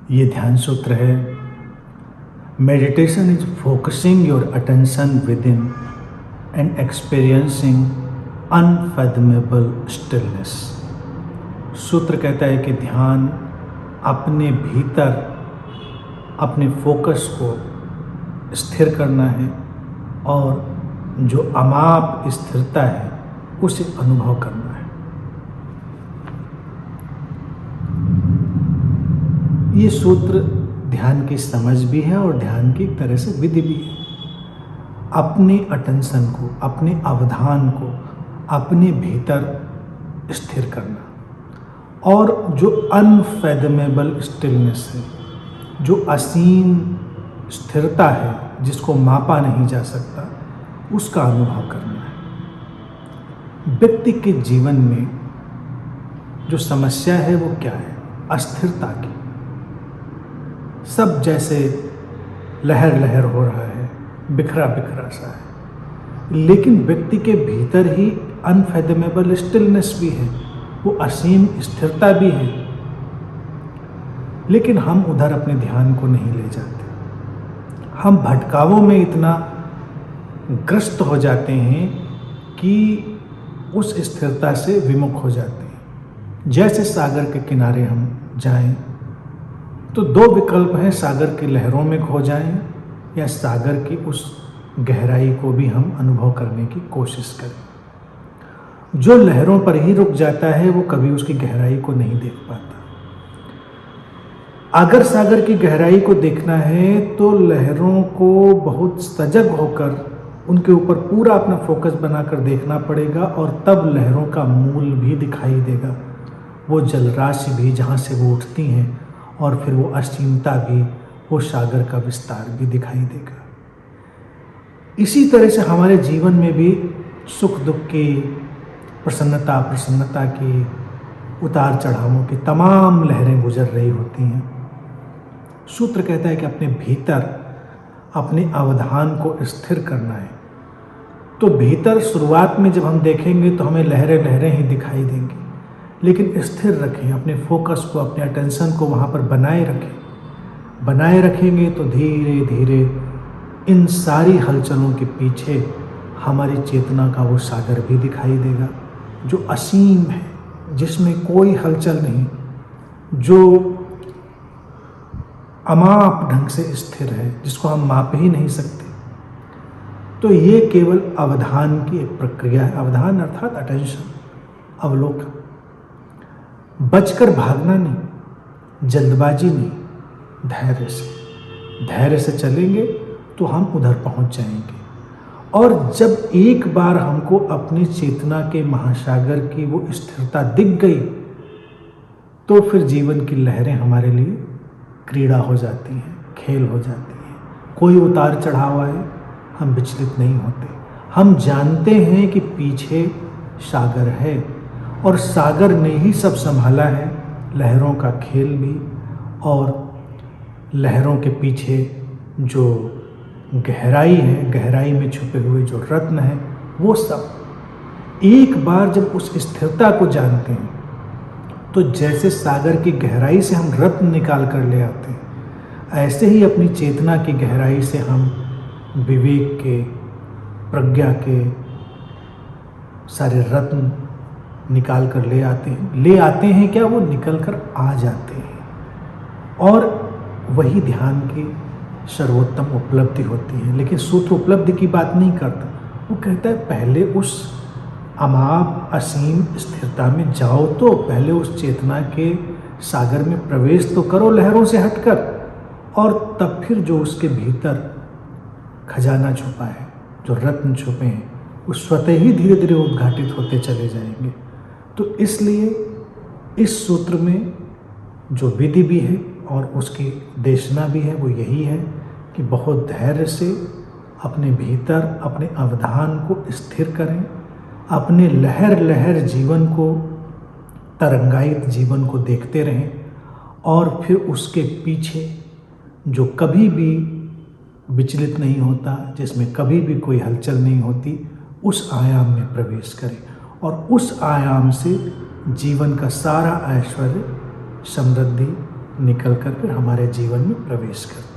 ये ध्यान सूत्र है, meditation is focusing your attention within and experiencing unfathomable stillness. सूत्र कहता है कि ध्यान अपने भीतर अपने फोकस को स्थिर करना है और जो अमाप स्थिरता है उसे अनुभव करना है। ये सूत्र ध्यान की समझ भी है और ध्यान की एक तरह से विधि भी है। अपने अटेंशन को, अपने अवधान को अपने भीतर स्थिर करना और जो अनफैथमेबल स्टिलनेस है, जो असीम स्थिरता है जिसको मापा नहीं जा सकता, उसका अनुभव करना है। व्यक्ति के जीवन में जो समस्या है वो क्या है? अस्थिरता की। सब जैसे लहर लहर हो रहा है, बिखरा बिखरा सा है, लेकिन व्यक्ति के भीतर ही अनफैथमेबल स्टिलनेस भी है, वो असीम स्थिरता भी है, लेकिन हम उधर अपने ध्यान को नहीं ले जाते। हम भटकावों में इतना ग्रस्त हो जाते हैं कि उस स्थिरता से विमुख हो जाते हैं। जैसे सागर के किनारे हम जाएं तो दो विकल्प हैं, सागर की लहरों में खो जाएं या सागर की उस गहराई को भी हम अनुभव करने की कोशिश करें। जो लहरों पर ही रुक जाता है वो कभी उसकी गहराई को नहीं देख पाता। अगर सागर की गहराई को देखना है तो लहरों को बहुत सजग होकर उनके ऊपर पूरा अपना फोकस बनाकर देखना पड़ेगा और तब लहरों का मूल भी दिखाई देगा, वो जलराशि भी जहाँ से वो उठती हैं, और फिर वो असीमता भी, वो सागर का विस्तार भी दिखाई देगा। इसी तरह से हमारे जीवन में भी सुख दुख की, प्रसन्नता की, उतार चढ़ावों की तमाम लहरें गुजर रही होती हैं। सूत्र कहता है कि अपने भीतर अपने अवधान को स्थिर करना है। तो भीतर शुरुआत में जब हम देखेंगे तो हमें लहरें लहरें ही दिखाई देंगी, लेकिन स्थिर रखें अपने फोकस को, अपने अटेंशन को वहाँ पर बनाए रखें। बनाए रखेंगे तो धीरे धीरे इन सारी हलचलों के पीछे हमारी चेतना का वो सागर भी दिखाई देगा, जो असीम है, जिसमें कोई हलचल नहीं, जो अमाप ढंग से स्थिर है, जिसको हम माप ही नहीं सकते। तो ये केवल अवधान की एक प्रक्रिया है। अवधान अर्थात अटेंशन, अवलोकन। बचकर भागना नहीं, जल्दबाजी नहीं, धैर्य से चलेंगे तो हम उधर पहुंच जाएंगे। और जब एक बार हमको अपनी चेतना के महासागर की वो स्थिरता दिख गई तो फिर जीवन की लहरें हमारे लिए क्रीड़ा हो जाती हैं, खेल हो जाती हैं। कोई उतार चढ़ाव आए हम विचलित नहीं होते। हम जानते हैं कि पीछे सागर है और सागर ने ही सब संभाला है, लहरों का खेल भी, और लहरों के पीछे जो गहराई है, गहराई में छुपे हुए जो रत्न हैं, वो सब। एक बार जब उस स्थिरता को जानते हैं तो जैसे सागर की गहराई से हम रत्न निकाल कर ले आते हैं, ऐसे ही अपनी चेतना की गहराई से हम विवेक के, प्रज्ञा के सारे रत्न निकाल कर ले आते हैं। ले आते हैं क्या? वो निकल कर आ जाते हैं और वही ध्यान की सर्वोत्तम उपलब्धि होती है। लेकिन सूत्र उपलब्धि की बात नहीं करता, वो कहता है पहले उस अमाप असीम स्थिरता में जाओ, तो पहले उस चेतना के सागर में प्रवेश तो करो लहरों से हटकर, और तब फिर जो उसके भीतर खजाना छुपा है, जो रत्न छुपे हैं, वो स्वतः ही धीरे धीरे उद्घाटित होते चले जाएंगे। तो इसलिए इस सूत्र में जो विधि भी है और उसकी देशना भी है वो यही है कि बहुत धैर्य से अपने भीतर अपने अवधान को स्थिर करें, अपने लहर लहर जीवन को, तरंगायित जीवन को देखते रहें, और फिर उसके पीछे जो कभी भी विचलित नहीं होता, जिसमें कभी भी कोई हलचल नहीं होती, उस आयाम में प्रवेश करें और उस आयाम से जीवन का सारा ऐश्वर्य, समृद्धि, निकल कर फिर हमारे जीवन में प्रवेश करती है।